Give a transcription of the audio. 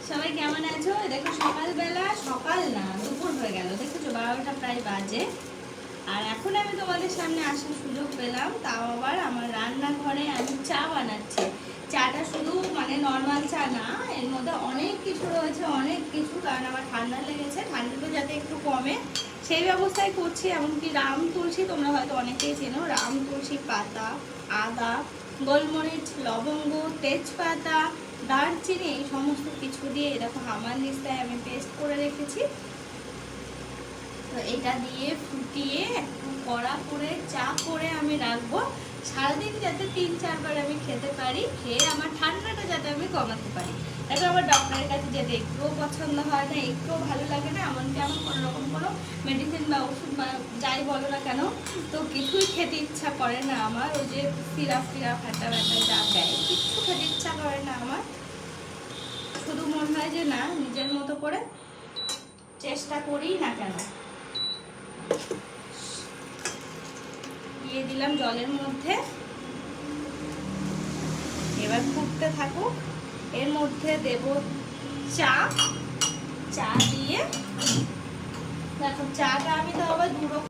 সবাই কেমন আছো? দেখো সকালবেলা, সকাল না দুপুর হয়ে গেল, দেখেছো 12টা প্রায় বাজে। আর এখন আমি তোমাদের সামনে আসার সুযোগ পেলাম, তাও আবার আমার রান্নাঘরে আমি চা বানাচ্ছি। চাটা শুধু মানে নর্মাল চা না, এর মধ্যে অনেক কিছু রয়েছে, অনেক কিছু। কারণ আমার ঠান্ডা লেগেছে, ঠান্ডাটা যাতে একটু কমে সেই ব্যবস্থাই করছি। এমনকি রাম তুলসী, তোমরা হয়তো অনেকেই চেনো, রাম তুলসী পাতা, আদা, গোলমরিচ, লবঙ্গ, তেজপাতা, দারচিনি, এই সমস্ত কিছু দিয়ে এরকম হামাল দিস্তায় আমি পেস্ট করে রেখেছি। তো এটা দিয়ে ফুটিয়ে একটু কড়া করে চা করে আমি রাখবো, সারাদিন যাতে 3-4 বার আমি খেতে পারি, খেয়ে আমার ঠান্ডাটা যাতে আমি কমাতে পারি। তারপর আমার ডক্টরের কাছে যেতে একটুও পছন্দ হয় না, একটুও ভালো লাগে না। এমনকি আমার কোনো রকম কোনো মেডিসিন বা ওষুধ বা যাই বলো না কেন, তো কিছুই খেতে ইচ্ছা করে না আমার। ওই যে সিরাপ ফিরাপ হাঁটা ব্যথা যা দেয়, কিচ্ছু খেতে ইচ্ছা করে না আমার। শুধু মনে হয় যে না, নিজের মতো করে চেষ্টা করি না কেন। দিয়ে দিলাম জলের মধ্যে, এবার ফুটতে থাকুক। এর মধ্যে দেব চা। চা দিয়ে দেখো, চাটা আমি তো আবার 2